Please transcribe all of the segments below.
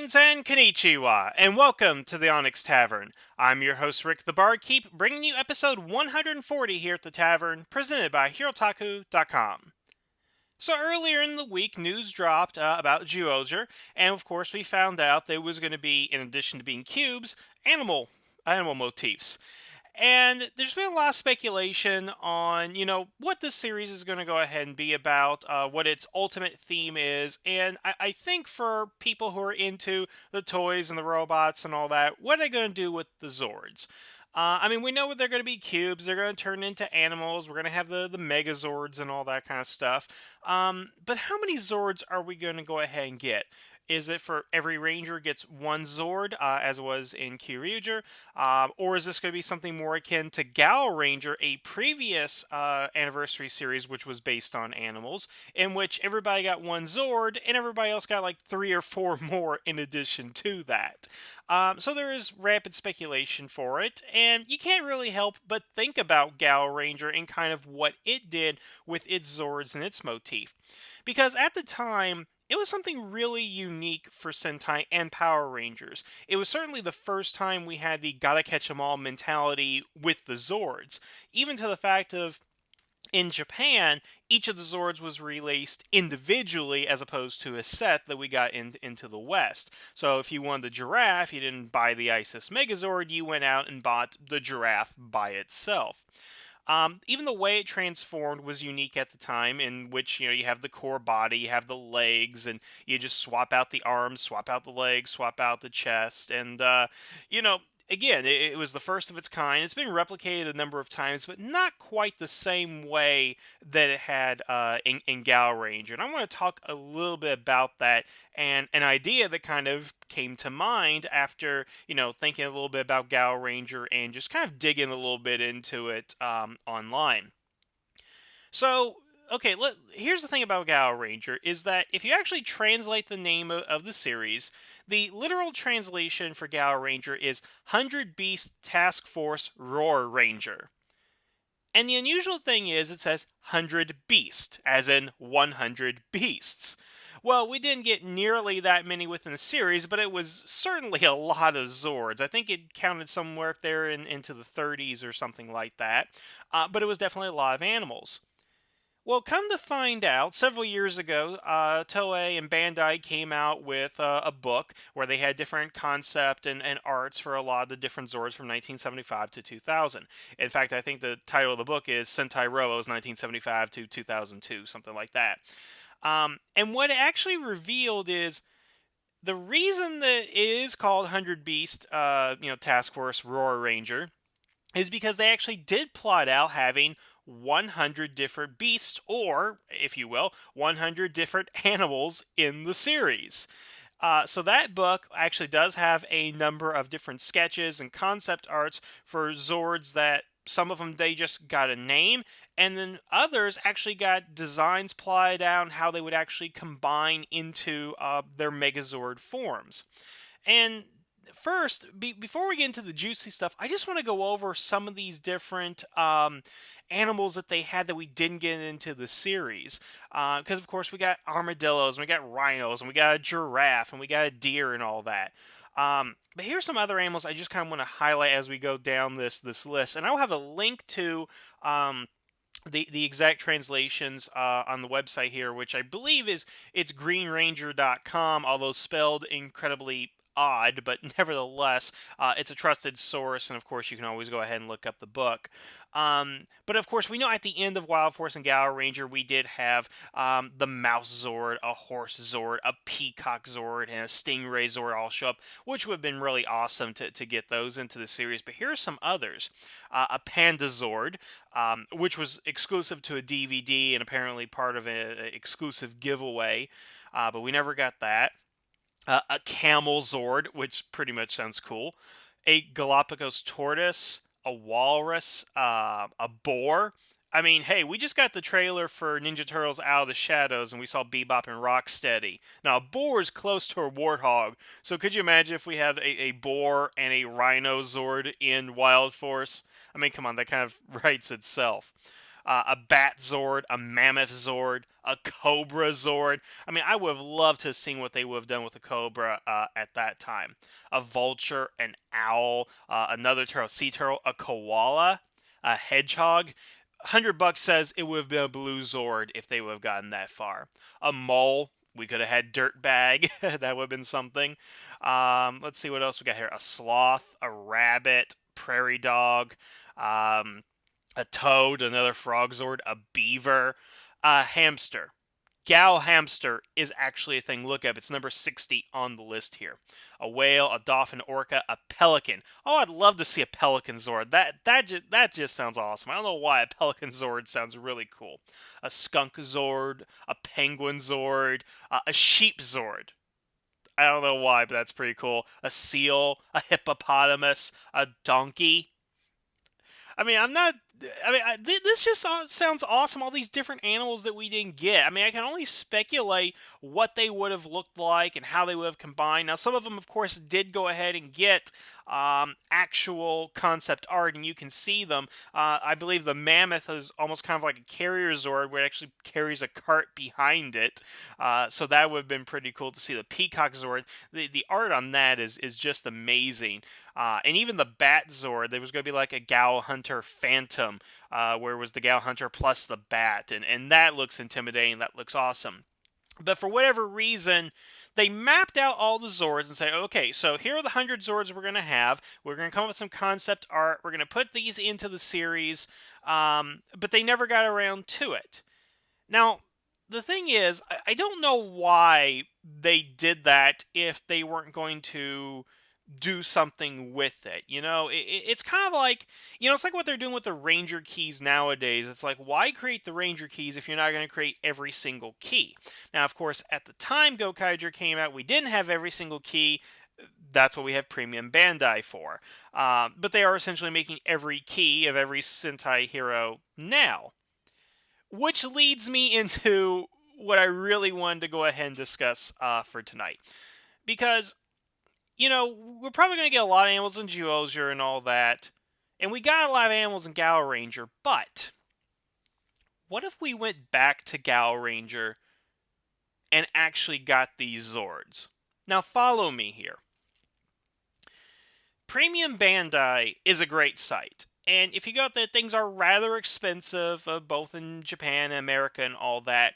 Greetings and konnichiwa, and welcome to the Onyx Tavern. I'm your host Rick the Barkeep, bringing you episode 140 here at the tavern, presented by Hirotaku.com. So earlier in the week, news dropped about Gaoranger, and of course we found out there was going to be, in addition to being cubes, animal motifs. And there's been a lot of speculation on, what this series is going to go ahead and be about, what its ultimate theme is. And I think for people who are into the toys and the robots and all that, what are they going to do with the Zords? We know they're going to be cubes. They're going to turn into animals. We're going to have the Megazords and all that kind of stuff. But how many Zords are we going to go ahead and get? Is it for every ranger gets one Zord, as it was in Kyryuger? Or is this going to be something more akin to Gaoranger, a previous anniversary series which was based on animals, in which everybody got one Zord and everybody else got like 3 or 4 more in addition to that? So there is rapid speculation for it, and you can't really help but think about Gaoranger and kind of what it did with its Zords and its motif. Because at the time, it was something really unique for Sentai and Power Rangers. It was certainly the first time we had the gotta catch 'em all mentality with the Zords, even to the fact of in Japan, each of the Zords was released individually as opposed to a set that we got into the West. So if you wanted the giraffe, you didn't buy the Isis Megazord, you went out and bought the giraffe by itself. Even the way it transformed was unique at the time, in which you have the core body, you have the legs, and you just swap out the arms, swap out the legs, swap out the chest, and you know. Again, it was the first of its kind. It's been replicated a number of times, but not quite the same way that it had in Gaoranger. And I want to talk a little bit about that and an idea that kind of came to mind after thinking a little bit about Gaoranger and just kind of digging a little bit into it online. So, okay, here's the thing about Gaoranger is that if you actually translate the name of the series, the literal translation for Gaoranger is 100 Beast Task Force Roar Ranger. And the unusual thing is it says 100 Beast, as in 100 beasts. Well, we didn't get nearly that many within the series, but it was certainly a lot of Zords. I think it counted somewhere there into the 30s or something like that. But it was definitely a lot of animals. Well, come to find out, several years ago, Toei and Bandai came out with a book where they had different concept and arts for a lot of the different Zords from 1975 to 2000. In fact, I think the title of the book is Sentai Robo's 1975 to 2002, something like that. And what it actually revealed is the reason that it is called 100 Beast, Task Force Roar Ranger, is because they actually did plot out having 100 different beasts, or, if you will, 100 different animals in the series. So that book actually does have a number of different sketches and concept arts for Zords that some of them they just got a name, and then others actually got designs plotted out how they would actually combine into their Megazord forms. And first, before we get into the juicy stuff, I just want to go over some of these different animals that they had that we didn't get into the series. Because, of course, we got armadillos, and we got rhinos, and we got a giraffe, and we got a deer, and all that. But here's some other animals I just kind of want to highlight as we go down this list. And I'll have a link to the exact translations on the website here, which I believe it's greenranger.com, although spelled incredibly odd, but nevertheless, it's a trusted source, and of course, you can always go ahead and look up the book. But of course, we know at the end of Wild Force and Gaoranger, we did have the Mouse Zord, a Horse Zord, a Peacock Zord, and a Stingray Zord all show up, which would have been really awesome to get those into the series. But here are some others. A Panda Zord, which was exclusive to a DVD and apparently part of an exclusive giveaway, but we never got that. A camel Zord, which pretty much sounds cool, a Galapagos tortoise, a walrus, a boar. I mean, hey, we just got the trailer for Ninja Turtles Out of the Shadows, and we saw Bebop and Rocksteady. Now, a boar is close to a warthog, so could you imagine if we had a boar and a rhino Zord in Wild Force? I mean, come on, that kind of writes itself. a Bat Zord, a Mammoth Zord, a Cobra Zord. I mean, I would have loved to have seen what they would have done with a Cobra at that time. A Vulture, an Owl, another turtle, Sea Turtle, a Koala, a Hedgehog. $100 says it would have been a Blue Zord if they would have gotten that far. A Mole. We could have had Dirtbag. That would have been something. Let's see what else we got here. A Sloth, a Rabbit, Prairie Dog, a Toad, another Frog Zord, a Beaver, a Hamster. Gal hamster is actually a thing. Look up. It's number 60 on the list here. A whale, a dolphin, orca, a pelican. Oh, I'd love to see a pelican zord. That just sounds awesome. I don't know why a pelican zord sounds really cool. A skunk zord, a penguin zord, a sheep zord. I don't know why, but that's pretty cool. A seal, a hippopotamus, a donkey. I mean, I'm not. I mean, this just sounds awesome. All these different animals that we didn't get. I mean, I can only speculate what they would have looked like and how they would have combined. Now, some of them, of course, did go ahead and get actual concept art, and you can see them. I believe the mammoth is almost kind of like a carrier zord, where it actually carries a cart behind it. So that would have been pretty cool to see. The peacock zord, the art on that is just amazing. And even the Bat Zord, there was going to be like a Gal Hunter Phantom, where it was the Gal Hunter plus the Bat, and that looks intimidating. That looks awesome. But for whatever reason, they mapped out all the Zords and say, okay, so here are the 100 Zords we're going to have. We're going to come up with some concept art. We're going to put these into the series. But they never got around to it. Now, the thing is, I don't know why they did that if they weren't going to do something with it. It's kind of like, it's like what they're doing with the Ranger keys nowadays. It's like, why create the Ranger keys if you're not going to create every single key? Now, of course, at the time Gokaiger came out, we didn't have every single key. That's what we have Premium Bandai for. But they are essentially making every key of every Sentai hero now. Which leads me into what I really wanted to go ahead and discuss for tonight. Because we're probably going to get a lot of animals in Gaoranger and all that. And we got a lot of animals in Gaoranger, but what if we went back to Gaoranger and actually got these Zords? Now follow me here. Premium Bandai is a great site. And if you go out there, things are rather expensive, both in Japan and America and all that.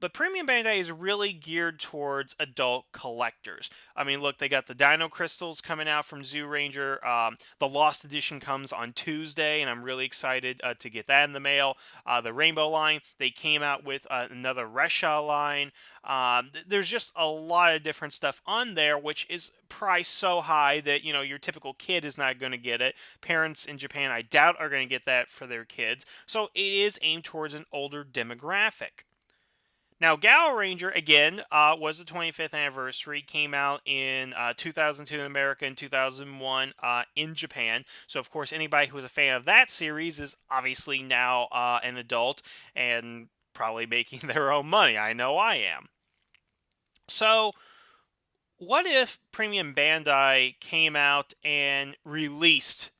But Premium Bandai is really geared towards adult collectors. I mean, look, they got the Dino Crystals coming out from Gaoranger. The Lost Edition comes on Tuesday, and I'm really excited to get that in the mail. The Rainbow line, they came out with another Resha line. There's just a lot of different stuff on there, which is priced so high that, your typical kid is not going to get it. Parents in Japan, I doubt, are going to get that for their kids. So it is aimed towards an older demographic. Now, Gaoranger, again, was the 25th anniversary, came out in 2002 in America and 2001 in Japan. So, of course, anybody who was a fan of that series is obviously now an adult and probably making their own money. I know I am. So, what if Premium Bandai came out and released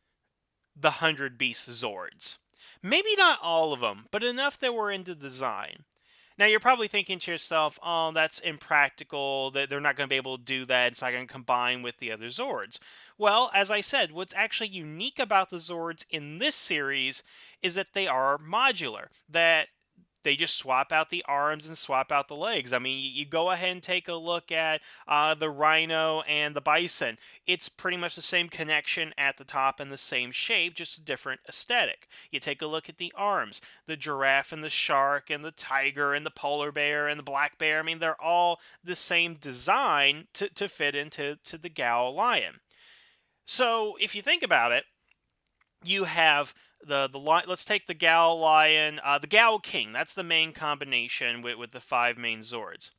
the 100 Beast Zords? Maybe not all of them, but enough that were into design. Now, you're probably thinking to yourself, oh, that's impractical, that they're not going to be able to do that, it's not going to combine with the other Zords. Well, as I said, what's actually unique about the Zords in this series is that they are modular, that they just swap out the arms and swap out the legs. I mean, you go ahead and take a look at the Rhino and the Bison. It's pretty much the same connection at the top and the same shape, just a different aesthetic. You take a look at the arms, the giraffe and the shark and the tiger and the polar bear and the black bear. I mean, they're all the same design to fit into the Gao lion. So if you think about it, you have the let's take the Gao Lion, the Gao King. That's the main combination with the 5 main Zords.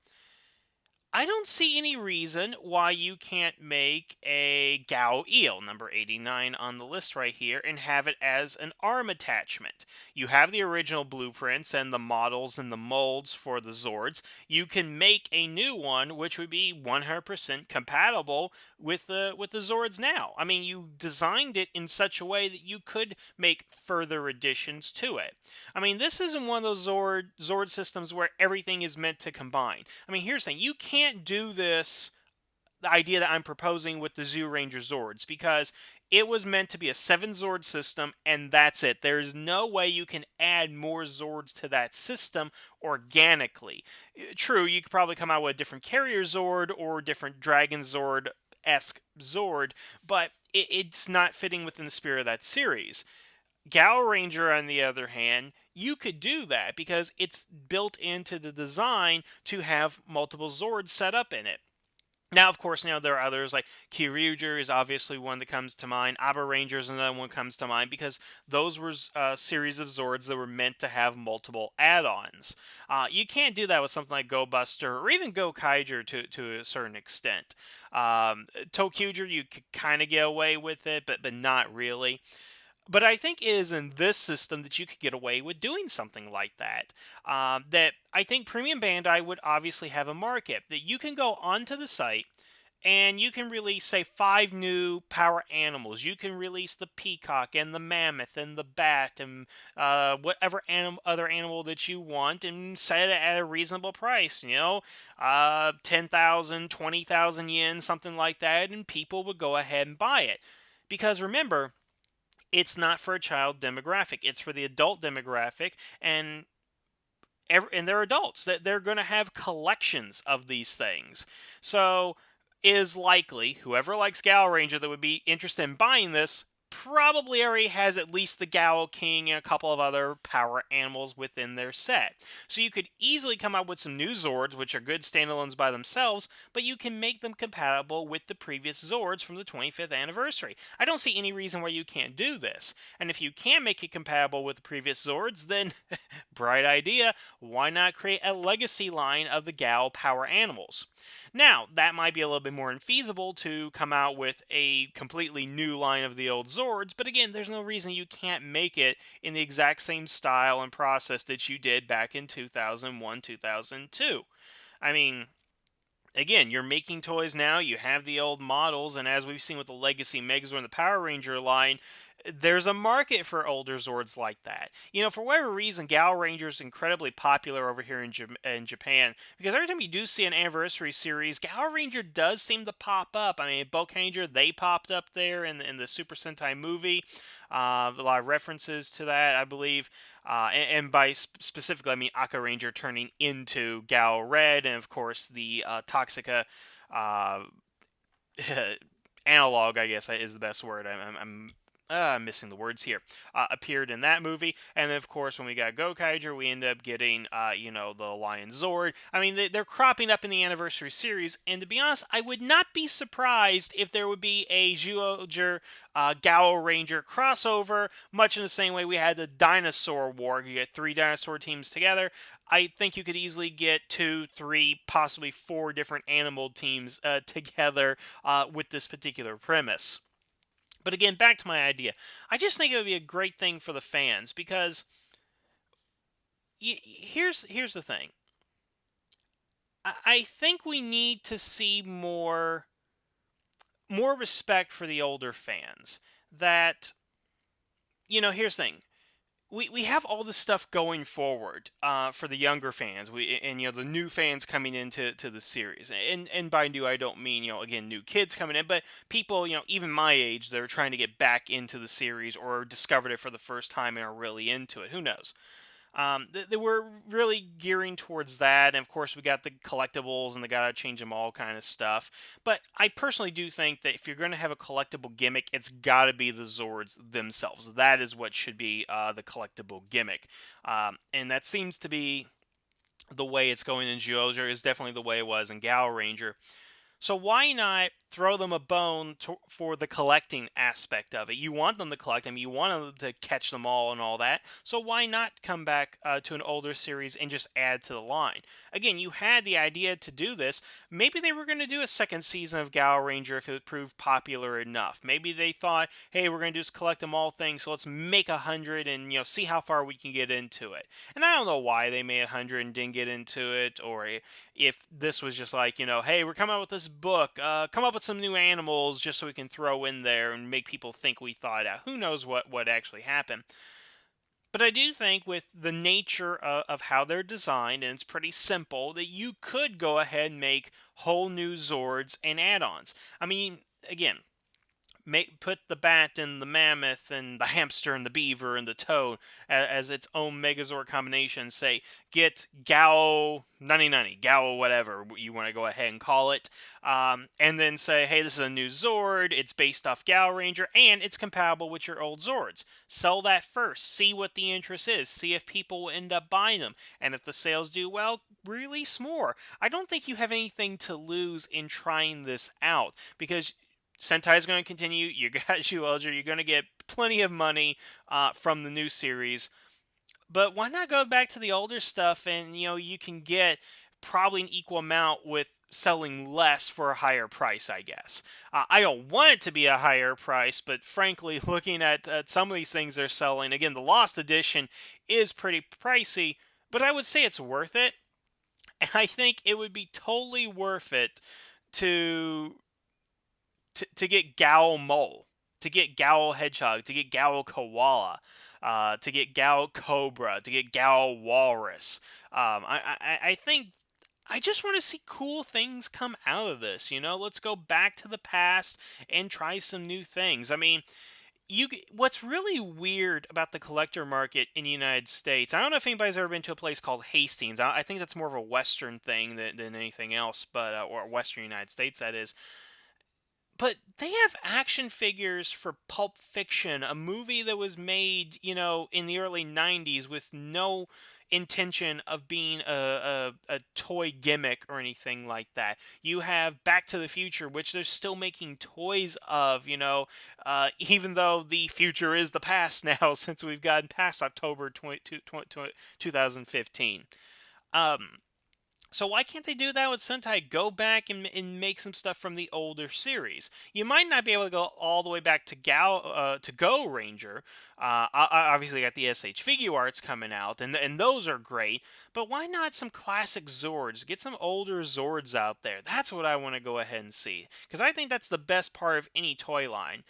I don't see any reason why you can't make a Gao Eel, number 89 on the list right here, and have it as an arm attachment. You have the original blueprints and the models and the molds for the Zords. You can make a new one, which would be 100% compatible with the Zords now. I mean, you designed it in such a way that you could make further additions to it. I mean, this isn't one of those Zord systems where everything is meant to combine. I mean, here's the thing: you can't do this. The idea that I'm proposing with the Gaoranger Zords, because it was meant to be a 7 Zord system, and that's it. There's no way you can add more Zords to that system organically. True, you could probably come out with a different Carrier Zord or different Dragon Zord-esque Zord, but it's not fitting within the spirit of that series. Gaoranger, on the other hand, you could do that because it's built into the design to have multiple Zords set up in it. Now, of course, there are others like Kyryuger is obviously one that comes to mind. Gaoranger is another one that comes to mind because those were a series of Zords that were meant to have multiple add-ons. You can't do that with something like Go Buster or even Go Kaiger to a certain extent. Tokyuger, you could kind of get away with it, but not really. But I think it is in this system that you could get away with doing something like that. That I think Premium Bandai would obviously have a market. That you can go onto the site and you can release, say, 5 new power animals. You can release the peacock and the mammoth and the bat and whatever other animal that you want, and set it at a reasonable price. 10,000, 20,000 yen, something like that, and people would go ahead and buy it. Because remember, it's not for a child demographic. It's for the adult demographic, and they're adults. That they're going to have collections of these things. So, is likely whoever likes Gaoranger that would be interested in buying this probably already has at least the Gao King and a couple of other power animals within their set. So you could easily come up with some new Zords, which are good standalones by themselves, but you can make them compatible with the previous Zords from the 25th anniversary. I don't see any reason why you can't do this. And if you can make it compatible with the previous Zords, then bright idea, why not create a legacy line of the Gao power animals? Now, that might be a little bit more infeasible to come out with a completely new line of the old Zords, but again, there's no reason you can't make it in the exact same style and process that you did back in 2001, 2002. I mean, again, you're making toys now, you have the old models, and as we've seen with the Legacy Megazord and the Power Ranger line, there's a market for older Zords like that. For whatever reason, Gaoranger is incredibly popular over here in Japan, because every time you do see an anniversary series, Gaoranger does seem to pop up. I mean, Bokanger, they popped up there in the Super Sentai movie. A lot of references to that, I believe. And by specifically, I mean Ranger turning into Gao Red, and of course the Toxica analog, I guess is the best word. I'm missing the words here. Appeared in that movie, and then of course when we got Gokaiger, we end up getting the Lion Zord. I mean, they're cropping up in the anniversary series, and to be honest, I would not be surprised if there would be a Zyuohger Gaoranger crossover, much in the same way we had the Dinosaur War. You get 3 dinosaur teams together. I think you could easily get 2, 3, possibly 4 different animal teams together with this particular premise. But again, back to my idea. I just think it would be a great thing for the fans, because here's the thing. I think we need to see more respect for the older fans. That, here's the thing. We have all this stuff going forward for the younger fans, the new fans coming into the series, and by new I don't mean again new kids coming in, but people even my age that are trying to get back into the series or discovered it for the first time and are really into it. Who knows? They were really gearing towards that, and of course we got the collectibles and the gotta change them all kind of stuff. But I personally do think that if you're going to have a collectible gimmick, it's got to be the Zords themselves. That is what should be the collectible gimmick, and that seems to be the way it's going in Zyuohger. Is definitely the way it was in Gaoranger. So why not throw them a bone for the collecting aspect of it? You want them to collect them, you want them to catch them all and all that. So why not come back to an older series and just add to the line? Again, you had the idea to do this. Maybe they were going to do a second season of Gaoranger if it proved popular enough. Maybe they thought, hey, we're going to just collect them all things, so let's make 100 and see how far we can get into it. And I don't know why they made 100 and didn't get into it, or if this was just like, hey, we're coming out with this book, come up with some new animals just so we can throw in there and make people think we thought it out. Who knows what actually happened? But I do think with the nature of how they're designed, and it's pretty simple, that you could go ahead and make whole new Zords and add-ons. I mean, again, put the bat and the mammoth and the hamster and the beaver and the toad as its own Megazord combination. Say, get Gao 9090, Gao whatever you want to go ahead and call it. And then say, hey, this is a new Zord, it's based off Gaoranger, and it's compatible with your old Zords. Sell that first, see what the interest is, see if people will end up buying them, and if the sales do well, release more. I don't think you have anything to lose in trying this out, because Sentai is going to continue. You got Shuelger. You're going to get plenty of money from the new series. But why not go back to the older stuff and, you can get probably an equal amount with selling less for a higher price, I guess. I don't want it to be a higher price, but frankly, looking at some of these things they're selling, again, the Lost Edition is pretty pricey, but I would say it's worth it. And I think it would be totally worth it to to get Gao Mole, to get Gao Hedgehog, to get Gao Koala, to get Gao Cobra, to get Gao Walrus. I think I just want to see cool things come out of this. Let's go back to the past and try some new things. I mean, what's really weird about the collector market in the United States, I don't know if anybody's ever been to a place called Hastings. I think that's more of a Western thing than anything else, but or Western United States, that is. But they have action figures for Pulp Fiction, a movie that was made, in the early 90s with no intention of being a toy gimmick or anything like that. You have Back to the Future, which they're still making toys of, even though the future is the past now since we've gotten past October 2015. Um, so why can't they do that with Sentai? Go back and make some stuff from the older series. You might not be able to go all the way back to Gaoranger. Obviously, got the SH Figure Arts coming out, and those are great. But why not some classic Zords? Get some older Zords out there. That's what I want to go ahead and see, because I think that's the best part of any toy line.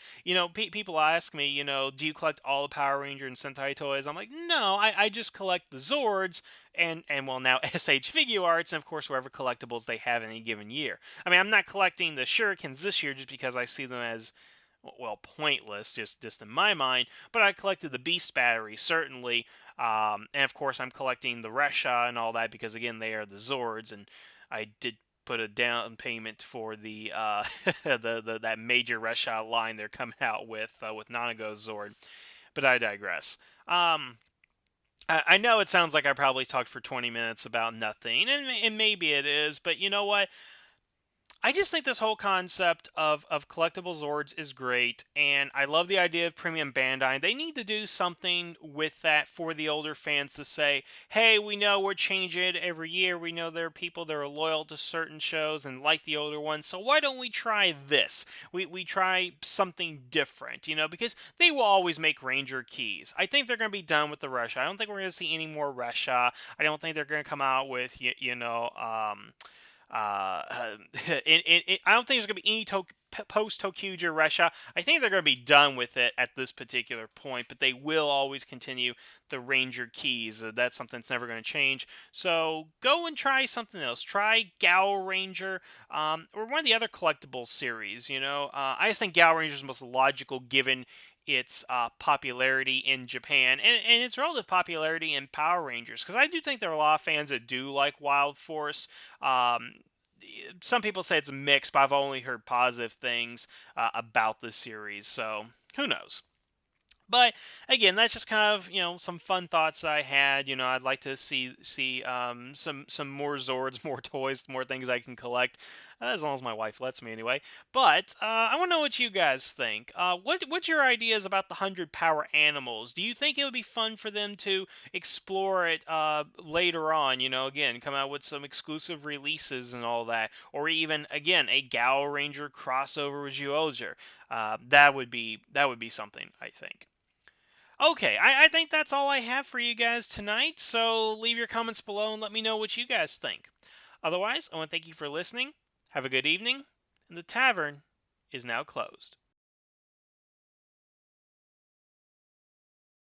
People ask me, do you collect all the Power Ranger and Sentai toys? I'm like, no, I just collect the Zords and well, now SH Figure Arts, and of course whatever collectibles they have in any given year. I mean, I'm not collecting the Shurikens this year just because I see them as, well, pointless, just in my mind, but I collected the Beast Battery, certainly, and of course I'm collecting the Resha and all that because, again, they are the Zords, and I did put a down payment for the that major Resha line they're coming out with Nanago's Zord, but I digress. I know it sounds like I probably talked for 20 minutes about nothing, and maybe it is, but you know what? I just think this whole concept of collectible Zords is great, and I love the idea of Premium Bandai. They need to do something with that for the older fans to say, hey, we know we're changing it every year. We know there are people that are loyal to certain shows and like the older ones, so why don't we try this? We try something different, because they will always make Ranger keys. I think they're going to be done with the Russia. I don't think we're going to see any more Russia. I don't think they're going to come out with, I don't think there's going to be any post Tokuja Resha. I think they're going to be done with it at this particular point, but they will always continue the Ranger keys. That's something that's never going to change. So go and try something else. Try Gaoranger, or one of the other collectible series. I just think Gaoranger is the most logical given its popularity in Japan and its relative popularity in Power Rangers, because I do think there are a lot of fans that do like Wild Force. Some people say it's a mix, but I've only heard positive things about the series, so who knows. But again, that's just kind of some fun thoughts I had. I'd like to see some more Zords, more toys, more things I can collect, as long as my wife lets me anyway. But I want to know what you guys think. What's your ideas about the 100 power animals? Do you think it would be fun for them to explore it later on? Again, come out with some exclusive releases and all that, or even again a Gaoranger crossover with Zyuohger. That would be something, I think. Okay, I think that's all I have for you guys tonight, so leave your comments below and let me know what you guys think. Otherwise, I want to thank you for listening. Have a good evening, and the tavern is now closed.